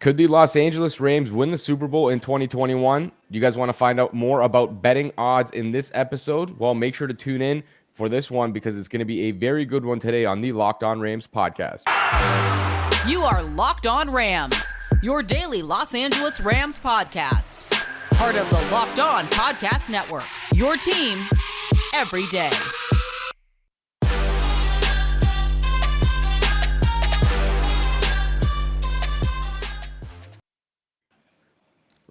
Could the Los Angeles Rams win the Super Bowl in 2021? You guys want to find out more about betting odds in this episode? Well, make sure to tune in for this one because it's going to be a very good one today on the Locked On Rams podcast. You are Locked On Rams, your daily Los Angeles Rams podcast. Part of the Locked On Podcast Network, your team every day.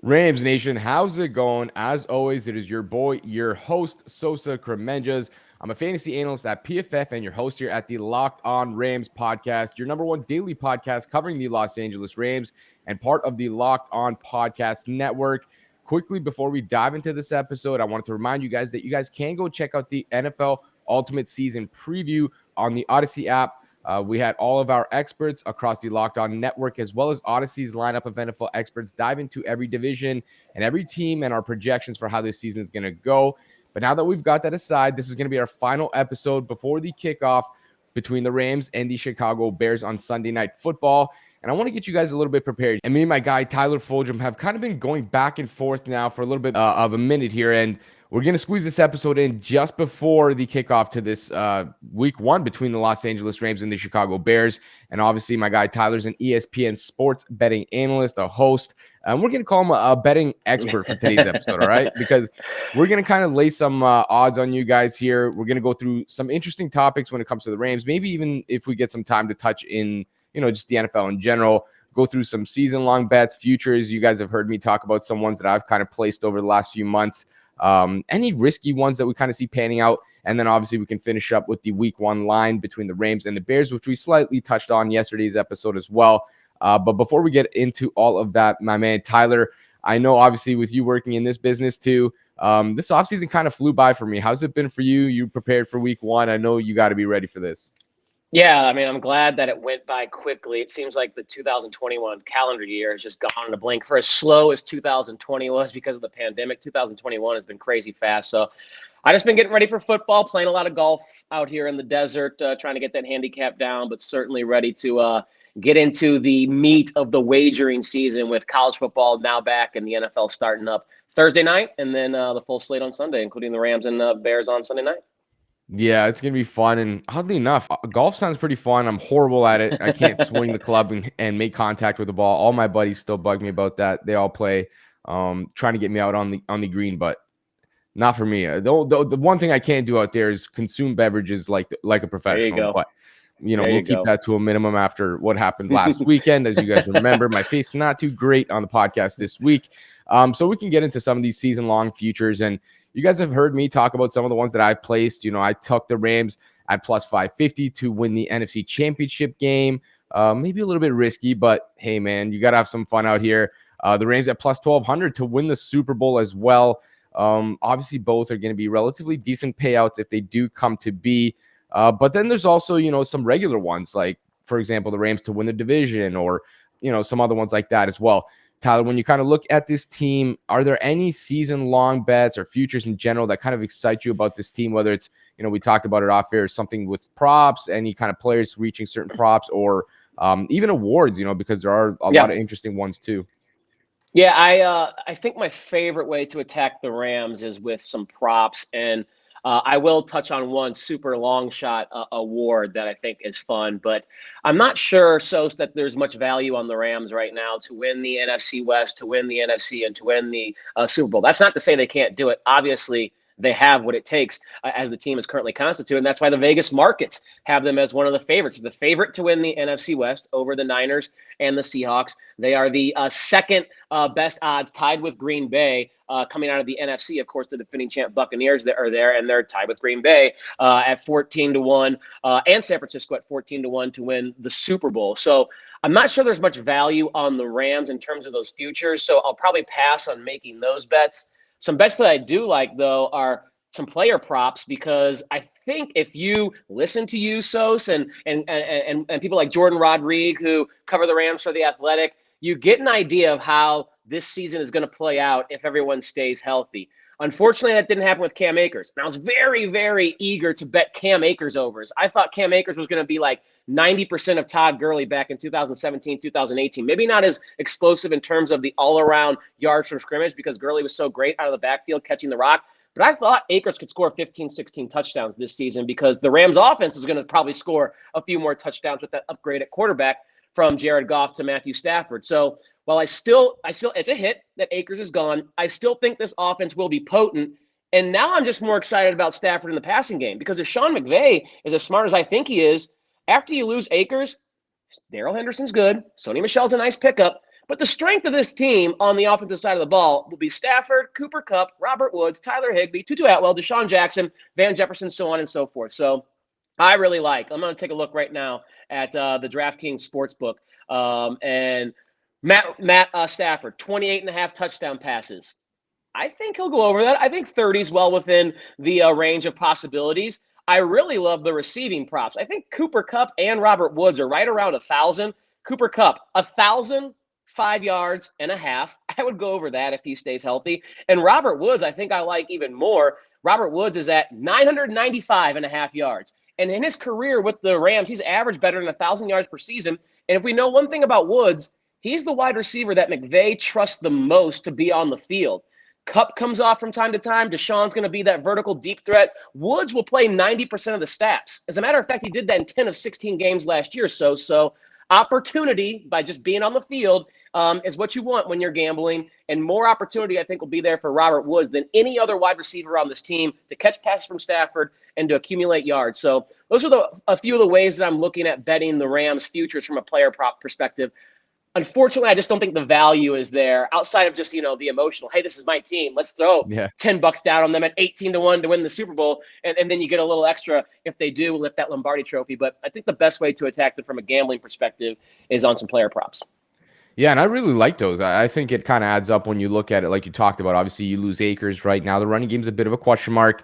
Rams Nation, how's it going? As always, it is your boy, your host, Sosa Kremenjas. I'm a fantasy analyst at PFF and your host here at the Locked On Rams podcast, your number one daily podcast covering the Los Angeles Rams and part of the Locked On Podcast Network. Quickly, before we dive into this episode, I wanted to remind you guys that you guys can go check out the NFL Ultimate Season Preview on the Odyssey app. We had all of our experts across the Locked On Network, as well as Odyssey's lineup of NFL experts, dive into every division and every team and our projections for how this season is going to go. But now that we've got that aside, this is going to be our final episode before the kickoff between the Rams and the Chicago Bears on Sunday Night Football. And I want to get you guys a little bit prepared. And me and my guy, Tyler Fulghum, have kind of been going back and forth now for a little bit of a minute here. And we're going to squeeze this episode in just before the kickoff to this week one between the Los Angeles Rams and the Chicago Bears. And obviously, my guy Tyler's an ESPN sports betting analyst, a host. And we're going to call him a betting expert for today's episode, all right? Because we're going to kind of lay some odds on you guys here. We're going to go through some interesting topics when it comes to the Rams. Maybe even if we get some time to touch in, just the NFL in general. Go through some season-long bets, futures. You guys have heard me talk about some ones that I've kind of placed over the last few months. Any risky ones that we kind of see panning out. And then obviously we can finish up with the week one line between the Rams and the Bears, which we slightly touched on yesterday's episode as well. But before we get into all of that, my man, Tyler, I know obviously with you working in this business too, this offseason kind of flew by for me. How's it been for you? You prepared for week one. I know you got to be ready for this. Yeah, I mean, I'm glad that it went by quickly. It seems like the 2021 calendar year has just gone in a blink. For as slow as 2020 was because of the pandemic, 2021 has been crazy fast. So I just been getting ready for football, playing a lot of golf out here in the desert, trying to get that handicap down, but certainly ready to get into the meat of the wagering season with college football now back and the NFL starting up Thursday night, and then the full slate on Sunday, including the Rams and Bears on Sunday night. Yeah, it's going to be fun. And oddly enough, golf sounds pretty fun. I'm horrible at it. I can't swing the club and make contact with the ball. All my buddies still bug me about that. They all play trying to get me out on the green, but not for me. The one thing I can't do out there is consume beverages like a professional. There you go. But, we'll keep that to a minimum after what happened last weekend. As you guys remember, my face not too great on the podcast this week. So we can get into some of these season-long futures. And you guys have heard me talk about some of the ones that I placed. I took the Rams at plus 550 to win the NFC Championship game. Maybe a little bit risky, but hey, man, you got to have some fun out here. The Rams at plus 1,200 to win the Super Bowl as well. Obviously, both are going to be relatively decent payouts if they do come to be. But then there's also, some regular ones, like, for example, the Rams to win the division or, some other ones like that as well. Tyler, when you kind of look at this team, are there any season-long bets or futures in general that kind of excite you about this team, whether it's, we talked about it off air, something with props, any kind of players reaching certain props, or even awards, because there are a lot of interesting ones too. Yeah, I think my favorite way to attack the Rams is with some props, and I will touch on one super long shot award that I think is fun, but I'm not sure, Sos, that there's much value on the Rams right now to win the NFC West, to win the NFC, and to win the Super Bowl. That's not to say they can't do it. Obviously, they have what it takes as the team is currently constituted, and that's why the Vegas markets have them as one of the favorites. The favorite to win the NFC West over the Niners and the Seahawks. They are the second best odds, tied with Green Bay. Coming out of the NFC, of course, the defending champ Buccaneers that are there, and they're tied with Green Bay at 14-1, and San Francisco at 14-1 to win the Super Bowl. So I'm not sure there's much value on the Rams in terms of those futures, so I'll probably pass on making those bets. Some bets that I do like, though, are some player props, because I think if you listen to you, Sos, and people like Jordan Rodriguez, who cover the Rams for The Athletic, you get an idea of how this season is going to play out if everyone stays healthy. Unfortunately, that didn't happen with Cam Akers. And I was very, very eager to bet Cam Akers overs. I thought Cam Akers was going to be like 90% of Todd Gurley back in 2017, 2018. Maybe not as explosive in terms of the all-around yards from scrimmage because Gurley was so great out of the backfield catching the rock. But I thought Akers could score 15, 16 touchdowns this season because the Rams offense was going to probably score a few more touchdowns with that upgrade at quarterback from Jared Goff to Matthew Stafford. So while I still, it's a hit that Akers is gone. I still think this offense will be potent. And now I'm just more excited about Stafford in the passing game because if Sean McVay is as smart as I think he is, after you lose Akers, Darrell Henderson's good. Sony Michel's a nice pickup. But the strength of this team on the offensive side of the ball will be Stafford, Cooper Kupp, Robert Woods, Tyler Higbee, Tutu Atwell, Deshaun Jackson, Van Jefferson, so on and so forth. So I really I'm going to take a look right now at the DraftKings Sportsbook. And Matt Stafford, 28.5 touchdown passes. I think he'll go over that. I think 30 is well within the range of possibilities. I really love the receiving props. I think Cooper Kupp and Robert Woods are right around 1,000. Cooper Kupp, 1,005 yards and a half. I would go over that if he stays healthy. And Robert Woods, I think I like even more. Robert Woods is at 995.5 yards. And in his career with the Rams, he's averaged better than 1,000 yards per season. And if we know one thing about Woods, he's the wide receiver that McVay trusts the most to be on the field. Kupp comes off from time to time. Deshaun's going to be that vertical deep threat. Woods will play 90% of the snaps. As a matter of fact, he did that in 10 of 16 games last year. So opportunity by just being on the field is what you want when you're gambling. And more opportunity, I think, will be there for Robert Woods than any other wide receiver on this team to catch passes from Stafford and to accumulate yards. So those are a few of the ways that I'm looking at betting the Rams' futures from a player prop perspective. Unfortunately, I just don't think the value is there outside of just, the emotional, hey, this is my team. Let's throw $10 down on them at 18-1 to win the Super Bowl. And then you get a little extra if they do lift that Lombardi trophy. But I think the best way to attack them from a gambling perspective is on some player props. Yeah, and I really like those. I think it kind of adds up when you look at it like you talked about. Obviously, you lose Akers right now. The running game's a bit of a question mark.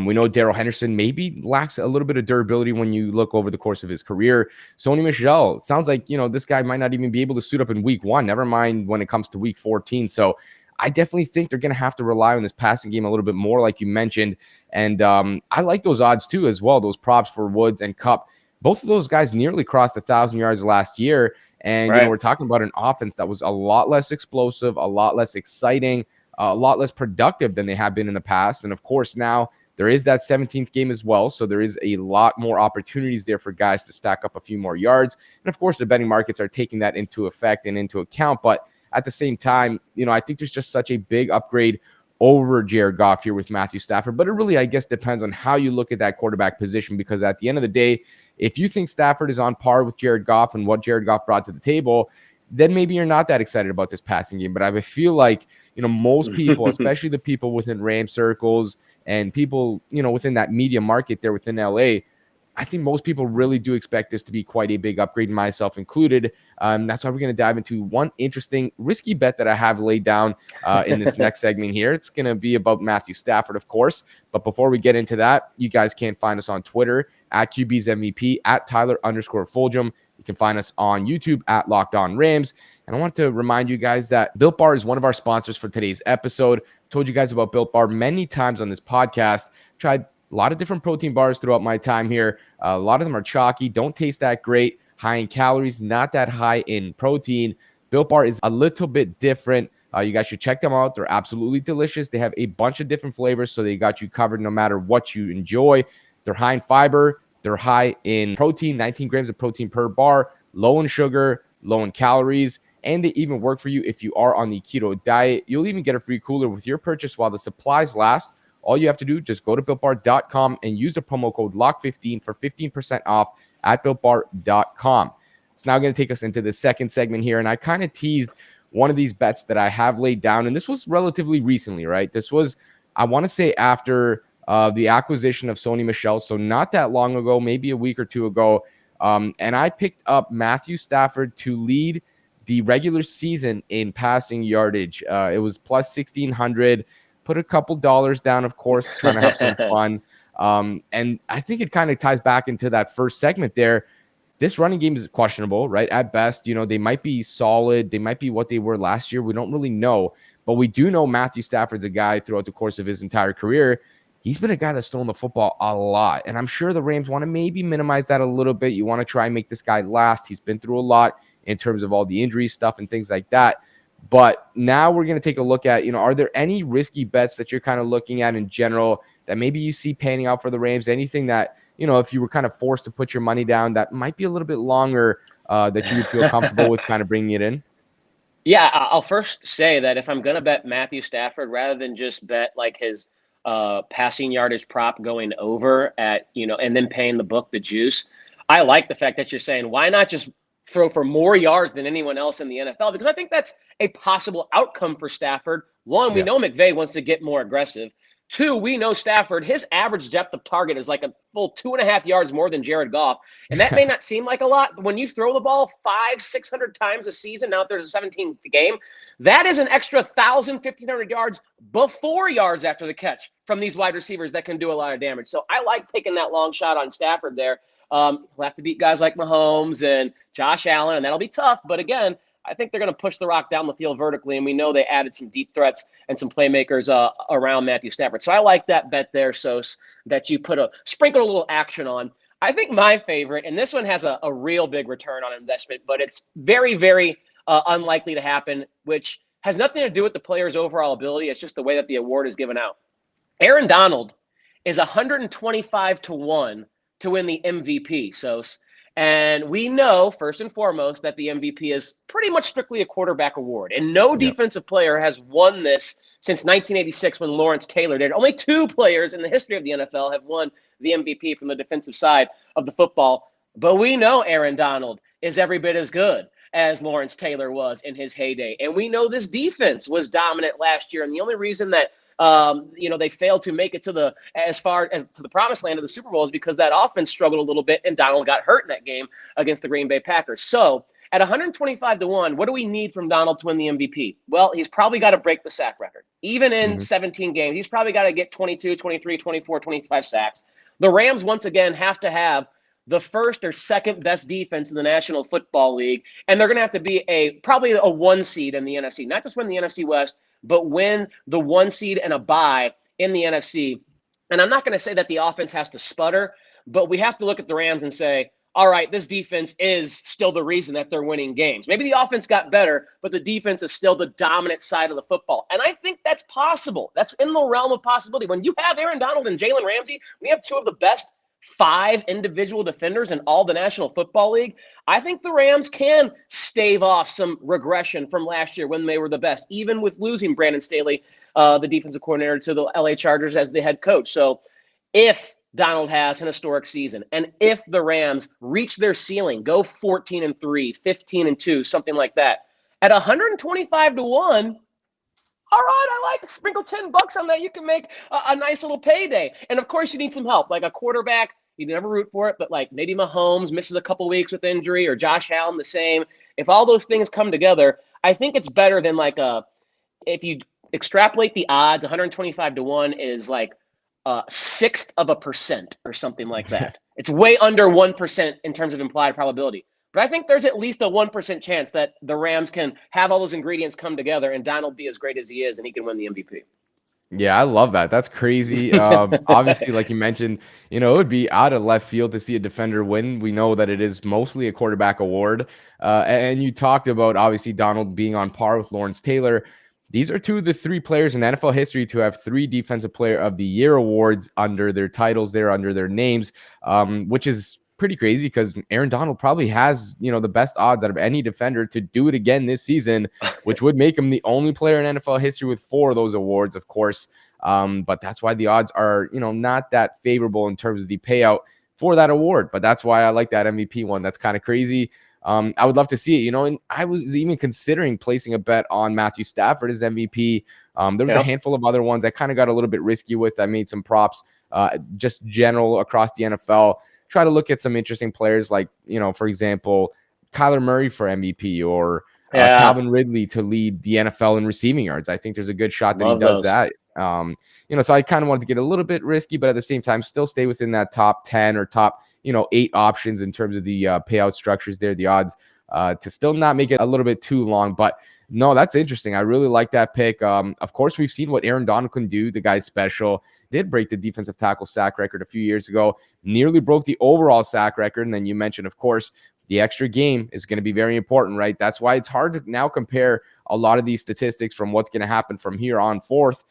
We know Darrell Henderson maybe lacks a little bit of durability when you look over the course of his career. Sony Michel, sounds like, this guy might not even be able to suit up in week 1, never mind when it comes to week 14. So I definitely think they're going to have to rely on this passing game a little bit more, like you mentioned. And I like those odds too as well, those props for Woods and Kupp. Both of those guys nearly crossed 1,000 yards last year. And, we're talking about an offense that was a lot less explosive, a lot less exciting, a lot less productive than they have been in the past. And, of course, now there is that 17th game as well. So there is a lot more opportunities there for guys to stack up a few more yards. And, of course, the betting markets are taking that into effect and into account. But at the same time, I think there's just such a big upgrade over Jared Goff here with Matthew Stafford. But it really, I guess, depends on how you look at that quarterback position, because at the end of the day, if you think Stafford is on par with Jared Goff and what Jared Goff brought to the table, then maybe you're not that excited about this passing game. But I feel like, most people, especially the people within Ram circles and people, within that media market there within LA, I think most people really do expect this to be quite a big upgrade, myself included. That's why we're going to dive into one interesting, risky bet that I have laid down in this next segment here. It's going to be about Matthew Stafford, of course. But before we get into that, you guys can find us on Twitter at QB's MVP, at Tyler_Fulghum. You can find us on YouTube at Locked On Rams. And I want to remind you guys that Built Bar is one of our sponsors for today's episode. I've told you guys about Built Bar many times on this podcast. I've tried a lot of different protein bars throughout my time here. A lot of them are chalky, don't taste that great, high in calories, not that high in protein. Built Bar is a little bit different. You guys should check them out. They're absolutely delicious. They have a bunch of different flavors, so they got you covered no matter what you enjoy. They're high in fiber. They're high in protein, 19 grams of protein per bar, low in sugar, low in calories, and they even work for you if you are on the keto diet. You'll even get a free cooler with your purchase while the supplies last. All you have to do, just go to BuiltBar.com and use the promo code LOCK15 for 15% off at BuiltBar.com. It's now going to take us into the second segment here, and I kind of teased one of these bets that I have laid down, and this was relatively recently, right? This was, I want to say, after the acquisition of Sony Michel, so not that long ago, maybe a week or two ago, and I picked up Matthew Stafford to lead the regular season in passing yardage. It was plus 1,600. Put a couple dollars down, of course, trying to have some fun. And I think it kind of ties back into that first segment there. this running game is questionable, right? At best, they might be solid. They might be what they were last year. We don't really know. But we do know Matthew Stafford's a guy throughout the course of his entire career. He's been a guy that's thrown the football a lot. And I'm sure the Rams want to maybe minimize that a little bit. You want to try and make this guy last. He's been through a lot in terms of all the injury stuff and things like that. But now we're going to take a look at, are there any risky bets that you're kind of looking at in general that maybe you see panning out for the Rams? Anything that, if you were kind of forced to put your money down that might be a little bit longer that you would feel comfortable with kind of bringing it in? Yeah, I'll first say that if I'm going to bet Matthew Stafford, rather than just bet like his passing yardage prop going over at, and then paying the book the juice, I like the fact that you're saying, why not just throw for more yards than anyone else in the NFL? Because I think that's a possible outcome for Stafford. One, we know McVay wants to get more aggressive. Two, we know Stafford, his average depth of target is like a full 2.5 yards more than Jared Goff. And that may not seem like a lot, but when you throw the ball 500-600 times a season, now if there's a 17th game, that is an extra 1,000-1,500 yards before yards after the catch from these wide receivers that can do a lot of damage. So I like taking that long shot on Stafford there. He'll have to beat guys like Mahomes and Josh Allen, and that'll be tough. But again, I think they're going to push the rock down the field vertically, and we know they added some deep threats and some playmakers around Matthew Stafford. So I like that bet there, Sos, that you sprinkle a little action on. I think my favorite, and this one has a real big return on investment, but it's very, very unlikely to happen, which has nothing to do with the player's overall ability. It's just the way that the award is given out. Aaron Donald is 125-1 to win the MVP, Sos. And we know, first and foremost, that the MVP is pretty much strictly a quarterback award. And no defensive player has won this since 1986 when Lawrence Taylor did. Only 2 players in the history of the NFL have won the MVP from the defensive side of the football. But we know Aaron Donald is every bit as good as Lawrence Taylor was in his heyday. And we know this defense was dominant last year. And the only reason that they failed to make it to as far as to the promised land of the Super Bowl is because that offense struggled a little bit and Donald got hurt in that game against the Green Bay Packers. So at 125-1, what do we need from Donald to win the MVP? Well, he's probably got to break the sack record. Even in 17 games, he's probably got to get 22, 23, 24, 25 sacks. The Rams, once again, have to have the first or second best defense in the National Football League. And they're going to have to be probably a 1 seed in the NFC, not just win the NFC West, but win the 1 seed and a bye in the NFC. And I'm not going to say that the offense has to sputter, but we have to look at the Rams and say, all right, this defense is still the reason that they're winning games. Maybe the offense got better, but the defense is still the dominant side of the football. And I think that's possible. That's in the realm of possibility. When you have Aaron Donald and Jalen Ramsey, we have 2 of the best 5 individual defenders in all the National Football League. I think the Rams can stave off some regression from last year when they were the best, even with losing Brandon Staley, the defensive coordinator, to the LA Chargers as the head coach. So if Donald has an historic season, and if the Rams reach their ceiling, go 14-3, 15-2, something like that, at 125-1, all right, I like to sprinkle $10 on that. You can make a nice little payday. And of course, you need some help, like a quarterback. You never root for it, but like maybe Mahomes misses a couple weeks with injury, or Josh Allen the same. If all those things come together, I think it's better than if you extrapolate the odds, 125-1 is like 0.6% or something like that. It's way under 1% in terms of implied probability. But I think there's at least a 1% chance that the Rams can have all those ingredients come together and Donald be as great as he is and he can win the MVP. Yeah, I love that. That's crazy. Obviously, like you mentioned, it would be out of left field to see a defender win. We know that it is mostly a quarterback award. And you talked about, obviously, Donald being on par with Lawrence Taylor. These are 2 of the 3 players in NFL history to have 3 Defensive Player of the Year awards under their titles there, under their names, which is pretty crazy because Aaron Donald probably has, the best odds out of any defender to do it again this season, which would make him the only player in NFL history with 4 of those awards, of course. But that's why the odds are, not that favorable in terms of the payout for that award. But that's why I like that MVP one. That's kind of crazy. I would love to see it, and I was even considering placing a bet on Matthew Stafford as MVP. There was a handful of other ones I kind of got a little bit risky with. I made some props, just general across the NFL. Try to look at some interesting players like, for example, Kyler Murray for MVP or Calvin Ridley to lead the NFL in receiving yards. I think there's a good shot that he does that. So I kind of wanted to get a little bit risky, but at the same time, still stay within that top 10 or top 8 options in terms of the payout structures there, the odds to still not make it a little bit too long. But no, that's interesting. I really like that pick. Of course, we've seen what Aaron Donald can do. The guy's special. Did break the defensive tackle sack record a few years ago, nearly broke the overall sack record. And then you mentioned, of course, the extra game is going to be very important, right? That's why it's hard to now compare a lot of these statistics from what's going to happen from here on forth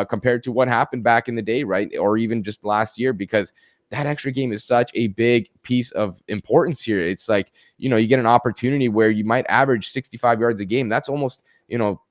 compared to what happened back in the day, right? Or even just last year, because that extra game is such a big piece of importance here. It's like, you get an opportunity where you might average 65 yards a game. That's almost,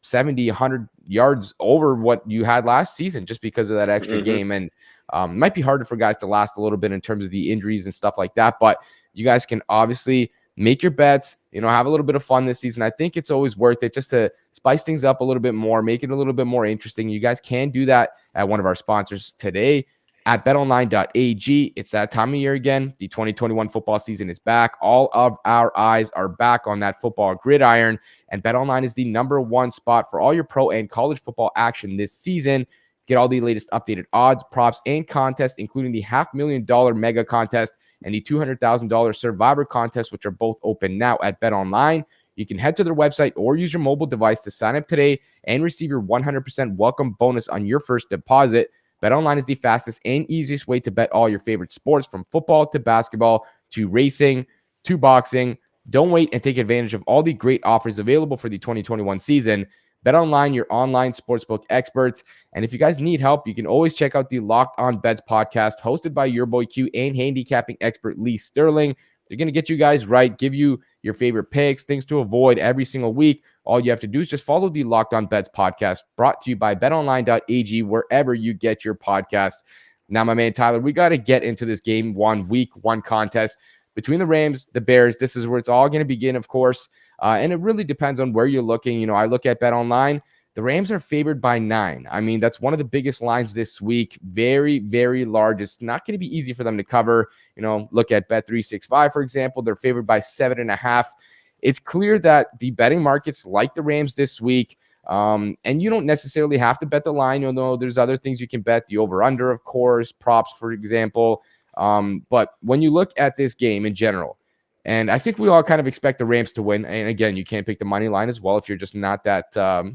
70, 100 yards over what you had last season just because of that extra game. And it might be harder for guys to last a little bit in terms of the injuries and stuff like that. But you guys can obviously make your bets, have a little bit of fun this season. I think it's always worth it just to spice things up a little bit more, make it a little bit more interesting. You guys can do that at one of our sponsors today at betonline.ag. It's that time of year again. The 2021 football season is back. All of our eyes are back on that football gridiron, and BetOnline is the #1 spot for all your pro and college football action this season. Get all the latest updated odds, props, and contests, including the $500,000 mega contest and the $200,000 survivor contest, which are both open now at BetOnline. You can head to their website or use your mobile device to sign up today and receive your 100% welcome bonus on your first deposit. BetOnline is the fastest and easiest way to bet all your favorite sports, from football to basketball to racing to boxing. Don't wait and take advantage of all the great offers available for the 2021 season. BetOnline, your online sportsbook experts. And if you guys need help, you can always check out the Locked On Bets podcast hosted by your boy Q and handicapping expert Lee Sterling. They're going to get you guys right, give you your favorite picks, things to avoid every single week. All you have to do is just follow the Locked On Bets podcast, brought to you by betonline.ag, wherever you get your podcasts. Now, my man Tyler, we got to get into this week 1 contest between the Rams, the Bears. This is where it's all going to begin, of course. And it really depends on where you're looking. I look at BetOnline. The Rams are favored by 9. I mean, that's one of the biggest lines this week. Very, very large. It's not going to be easy for them to cover. Look at Bet365, for example. They're favored by 7.5. It's clear that the betting markets like the Rams this week. And you don't necessarily have to bet the line. There's other things you can bet. The over-under, of course, props, for example. But when you look at this game in general, and I think we all kind of expect the Rams to win. And again, you can't pick the money line as well if you're just not that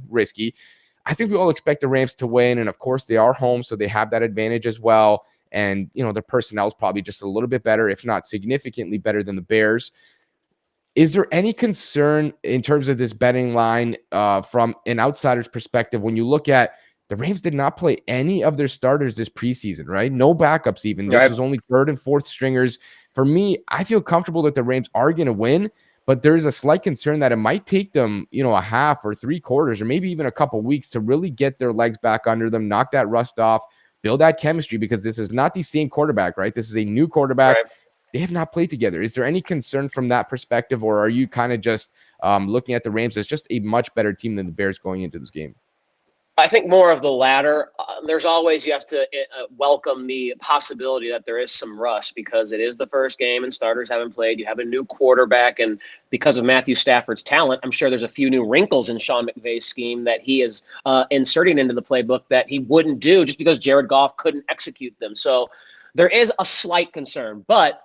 risky. I think we all expect the Rams to win. And of course, they are home, so they have that advantage as well. And, their personnel is probably just a little bit better, if not significantly better than the Bears. Is there any concern in terms of this betting line from an outsider's perspective when you look at the Rams did not play any of their starters this preseason, right? No backups even. This was only third and fourth stringers. For me, I feel comfortable that the Rams are going to win, but there's a slight concern that it might take them, a half or 3 quarters or maybe even a couple weeks to really get their legs back under them, knock that rust off, build that chemistry, because this is not the same quarterback, right? This is a new quarterback. Right. They have not played together. Is there any concern from that perspective, or are you kind of just looking at the Rams as just a much better team than the Bears going into this game? I think more of the latter. There's always, you have to welcome the possibility that there is some rust, because it is the first game and starters haven't played. You have a new quarterback, and because of Matthew Stafford's talent, I'm sure there's a few new wrinkles in Sean McVay's scheme that he is inserting into the playbook that he wouldn't do just because Jared Goff couldn't execute them. So there is a slight concern, but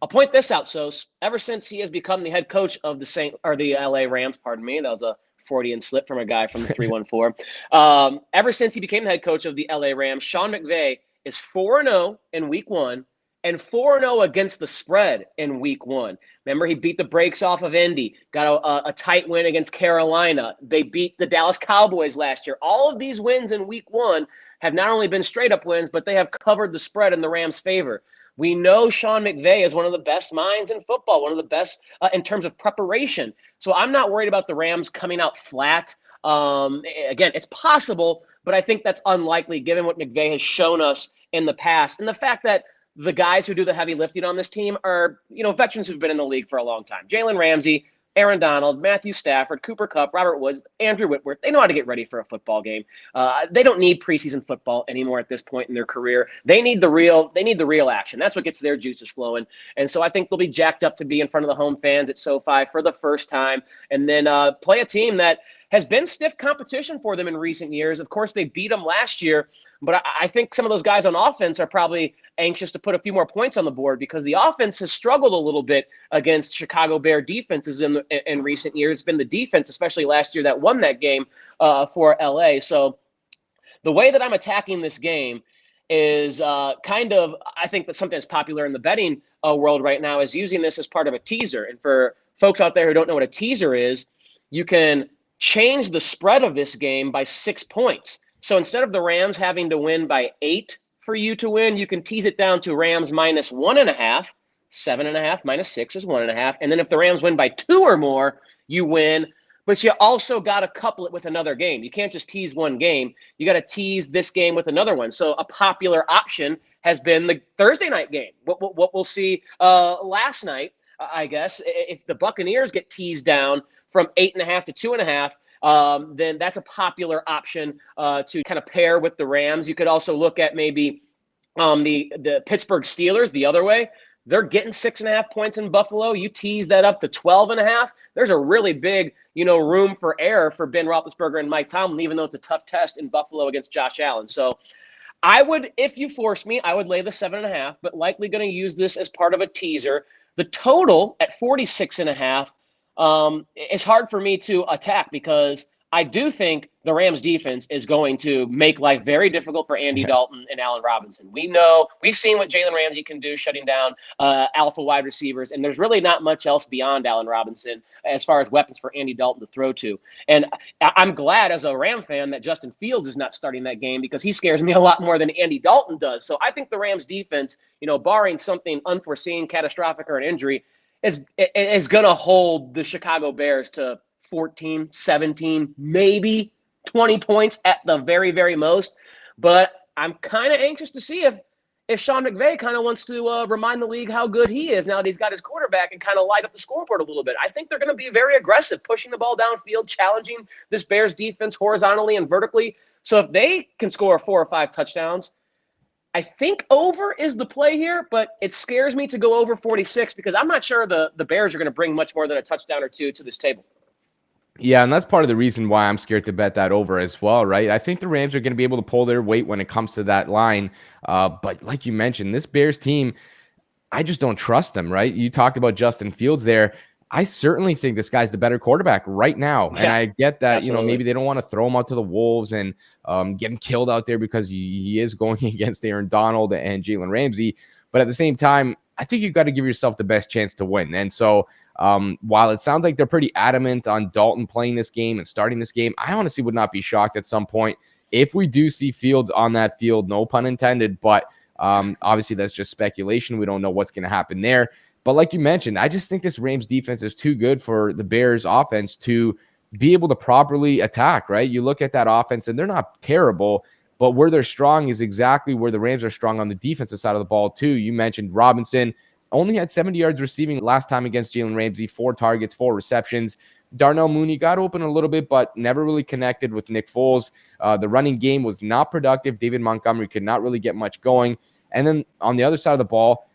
I'll point this out, Sos. Ever since he has become the head coach of the LA Rams, that was a Freudian slip from a guy from the 314. Ever since he became the head coach of the LA Rams, Sean McVay is 4-0 in week 1 and 4-0 against the spread in week 1. Remember, he beat the brakes off of Indy, got a tight win against Carolina. They beat the Dallas Cowboys last year. All of these wins in week 1 have not only been straight up wins, but they have covered the spread in the Rams' favor. We know Sean McVay is one of the best minds in football, one of the best in terms of preparation. So I'm not worried about the Rams coming out flat. Again, it's possible, but I think that's unlikely given what McVay has shown us in the past. And the fact that the guys who do the heavy lifting on this team are, veterans who've been in the league for a long time. Jalen Ramsey, Aaron Donald, Matthew Stafford, Cooper Kupp, Robert Woods, Andrew Whitworth. They know how to get ready for a football game. They don't need preseason football anymore at this point in their career. They need the real action. That's what gets their juices flowing. And so I think they'll be jacked up to be in front of the home fans at SoFi for the first time, and then play a team that has been stiff competition for them in recent years. Of course, they beat them last year, but I think some of those guys on offense are probably anxious to put a few more points on the board because the offense has struggled a little bit against Chicago Bear defenses in recent years. It's been the defense, especially last year, that won that game for LA. So the way that I'm attacking this game is I think that's something that's popular in the betting world right now is using this as part of a teaser. And for folks out there who don't know what a teaser is, you can change the spread of this game by 6 points. So instead of the Rams having to win by 8 for you to win, you can tease it down to Rams minus 1.5, 7.5 minus 6 is 1.5. And then if the Rams win by 2 or more, you win. But you also got to couple it with another game. You can't just tease one game. You got to tease this game with another one. So a popular option has been the Thursday night game. What we'll see last night, I guess, if the Buccaneers get teased down from 8.5 to 2.5, then that's a popular option to kind of pair with the Rams. You could also look at maybe the Pittsburgh Steelers the other way. They're getting 6.5 points in Buffalo. You tease that up to 12.5. There's a really big, room for error for Ben Roethlisberger and Mike Tomlin, even though it's a tough test in Buffalo against Josh Allen. So I would, if you force me, I would lay the 7.5, but likely going to use this as part of a teaser. The total at 46.5 is hard for me to attack because I do think the Rams defense is going to make life very difficult for Andy Dalton and Allen Robinson. We've seen what Jalen Ramsey can do shutting down alpha wide receivers, and there's really not much else beyond Allen Robinson as far as weapons for Andy Dalton to throw to. And I'm glad as a Ram fan that Justin Fields is not starting that game because he scares me a lot more than Andy Dalton does. So I think the Rams defense, barring something unforeseen, catastrophic, or an injury, is going to hold the Chicago Bears to 14, 17, maybe 20 points at the very, very most. But I'm kind of anxious to see if Sean McVay kind of wants to remind the league how good he is now that he's got his quarterback and kind of light up the scoreboard a little bit. I think they're going to be very aggressive, pushing the ball downfield, challenging this Bears defense horizontally and vertically. So if they can score 4 or 5 touchdowns, I think over is the play here, but it scares me to go over 46 because I'm not sure the Bears are going to bring much more than a touchdown or two to this table. Yeah, and that's part of the reason why I'm scared to bet that over as well, right? I think the Rams are going to be able to pull their weight when it comes to that line. But like you mentioned, this Bears team, I just don't trust them, right? You talked about Justin Fields there. I certainly think this guy's the better quarterback right now. Yeah, and I get that, absolutely. Maybe they don't want to throw him out to the wolves and get him killed out there because he is going against Aaron Donald and Jalen Ramsey. But at the same time, I think you've got to give yourself the best chance to win. And so while it sounds like they're pretty adamant on Dalton playing this game and starting this game, I honestly would not be shocked at some point if we do see Fields on that field, no pun intended, but obviously that's just speculation. We don't know what's going to happen there. But like you mentioned, I just think this Rams defense is too good for the Bears offense to be able to properly attack, right? You look at that offense and they're not terrible, but where they're strong is exactly where the Rams are strong on the defensive side of the ball too. You mentioned Robinson only had 70 yards receiving last time against Jalen Ramsey, 4 targets, 4 receptions. Darnell Mooney got open a little bit, but never really connected with Nick Foles. The running game was not productive. David Montgomery could not really get much going. And then on the other side of the ball,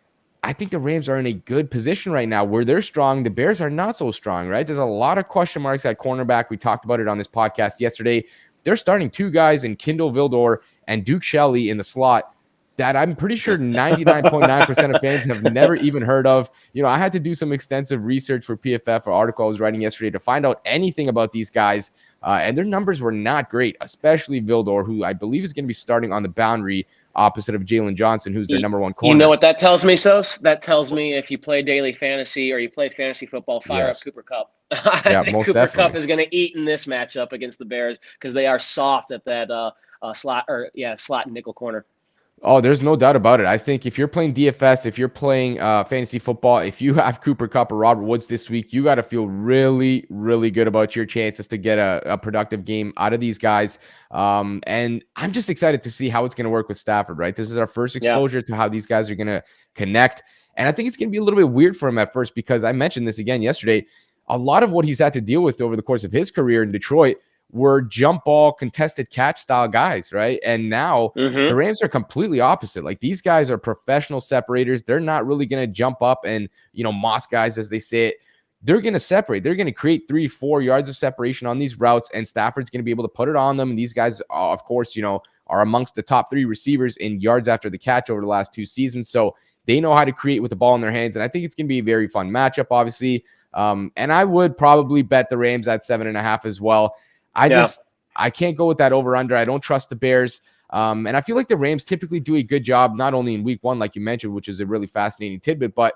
I think the Rams are in a good position right now where they're strong. The Bears are not so strong, right? There's a lot of question marks at cornerback. We talked about it on this podcast yesterday. They're starting 2 guys in Kindle Vildor and Duke Shelley in the slot that I'm pretty sure 99.9% of fans have never even heard of. I had to do some extensive research for PFF, or article I was writing yesterday, to find out anything about these guys. And their numbers were not great, especially Vildor, who I believe is going to be starting on the boundary opposite of Jalen Johnson, who's their number 1 corner. You know what that tells me, Sos? That tells me if you play daily fantasy or you play fantasy football, fire up Cooper Kupp. I think most Cooper Kupp is going to eat in this matchup against the Bears because they are soft at that slot and nickel corner. Oh, there's no doubt about it. I think if you're playing DFS, if you're playing fantasy football, if you have Cooper Kupp or Robert Woods this week, you got to feel really, really good about your chances to get a productive game out of these guys. And I'm just excited to see how it's going to work with Stafford, right? This is our first exposure to how these guys are going to connect. And I think it's going to be a little bit weird for him at first because I mentioned this again yesterday. A lot of what he's had to deal with over the course of his career in Detroit were jump ball, contested catch style guys, right? And now the Rams are completely opposite. Like, these guys are professional separators. They're not really going to jump up and, moss guys, as they say it. they're going to separate. They're going to create 3-4 yards of separation on these routes, and Stafford's going to be able to put it on them. And these guys, of course, are amongst the top 3 receivers in yards after the catch over the last 2 seasons. So they know how to create with the ball in their hands. And I think it's going to be a very fun matchup, obviously. And I would probably bet the Rams at 7.5 as well. I can't go with that over-under. I don't trust the Bears. And I feel like the Rams typically do a good job, not only in week 1, like you mentioned, which is a really fascinating tidbit, but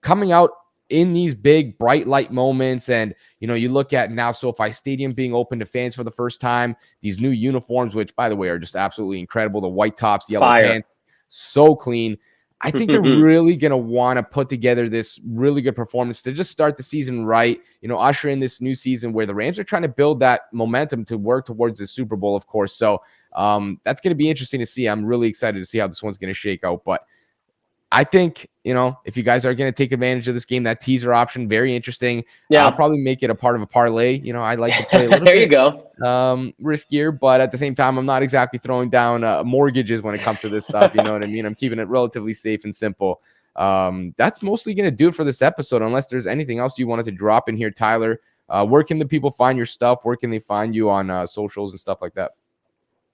coming out in these big bright light moments. And, you look at now SoFi Stadium being open to fans for the first time, these new uniforms, which by the way, are just absolutely incredible. The white tops, yellow pants, so clean. I think they're really going to want to put together this really good performance to just start the season right, usher in this new season where the Rams are trying to build that momentum to work towards the Super Bowl, of course. So that's going to be interesting to see. I'm really excited to see how this one's going to shake out. But I think, if you guys are going to take advantage of this game, that teaser option, very interesting. Yeah. I'll probably make it a part of a parlay. I like to play a little there bit you go. Riskier, but at the same time, I'm not exactly throwing down mortgages when it comes to this stuff. You know what I mean? I'm keeping it relatively safe and simple. That's mostly going to do it for this episode, unless there's anything else you wanted to drop in here, Tyler. Where can the people find your stuff? Where can they find you on socials and stuff like that?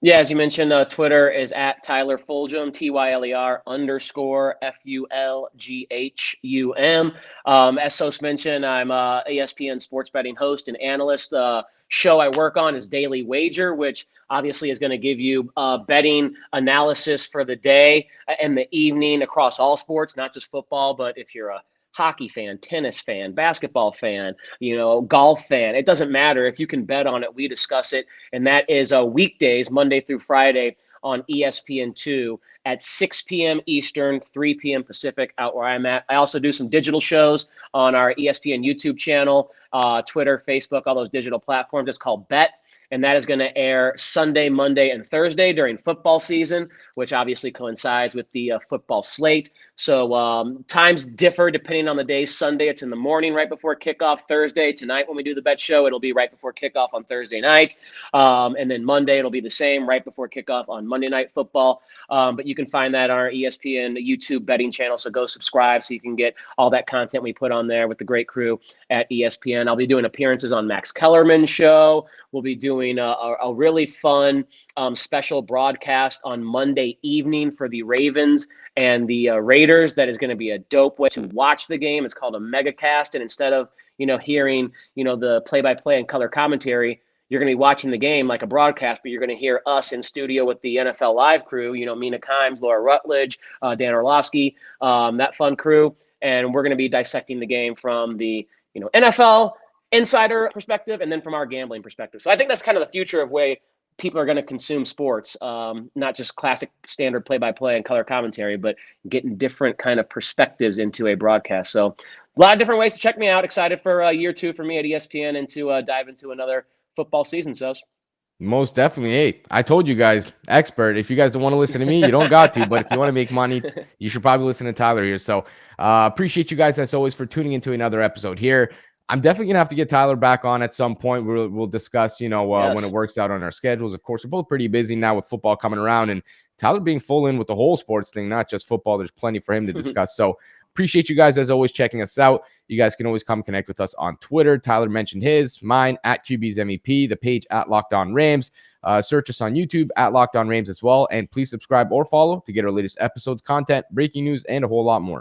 Yeah, as you mentioned, Twitter is at Tyler Fulghum, TYLER_FULGHUM. As Sos mentioned, I'm a ESPN sports betting host and analyst. Show I work on is Daily Wager, which obviously is going to give you betting analysis for the day and the evening across all sports, not just football, but if you're a hockey fan, tennis fan, basketball fan, golf fan. It doesn't matter. If you can bet on it, we discuss it. And that is weekdays, Monday through Friday on ESPN2 at 6 p.m. Eastern, 3 p.m. Pacific, out where I'm at. I also do some digital shows on our ESPN YouTube channel, Twitter, Facebook, all those digital platforms. It's called Bet. And that is going to air Sunday, Monday, and Thursday during football season, which obviously coincides with the football slate. So times differ depending on the day. Sunday, it's in the morning right before kickoff. Thursday, tonight when we do the bet show, it'll be right before kickoff on Thursday night. And then Monday, it'll be the same right before kickoff on Monday Night Football. But you can find that on our ESPN YouTube betting channel. So go subscribe so you can get all that content we put on there with the great crew at ESPN. I'll be doing appearances on Max Kellerman's show. We'll be doing a really fun special broadcast on Monday evening for the Ravens and the Raiders. That is going to be a dope way to watch the game. It's called a megacast. And instead of, hearing, the play-by-play and color commentary, you're going to be watching the game like a broadcast, but you're going to hear us in studio with the NFL Live crew, Mina Kimes, Laura Rutledge, Dan Orlovsky, that fun crew. And we're going to be dissecting the game from the, NFL insider perspective and then from our gambling perspective. So I think that's kind of the future of way people are going to consume sports, not just classic standard play-by-play and color commentary, but getting different kind of perspectives into a broadcast. So a lot of different ways to check me out. Excited for year 2 for me at ESPN and to dive into another football season. So most definitely. Hey, I told you guys, expert. If you guys don't want to listen to me, you don't got to. But if you want to make money, you should probably listen to Tyler here. So appreciate you guys, as always, for tuning into another episode here. I'm definitely going to have to get Tyler back on at some point. We'll discuss, when it works out on our schedules. Of course, we're both pretty busy now with football coming around and Tyler being full in with the whole sports thing, not just football. There's plenty for him to discuss. So appreciate you guys, as always, checking us out. You guys can always come connect with us on Twitter. Tyler mentioned his, mine at QB's MEP, the page at Locked On Rams. Search us on YouTube at Locked On Rams as well. And please subscribe or follow to get our latest episodes, content, breaking news, and a whole lot more.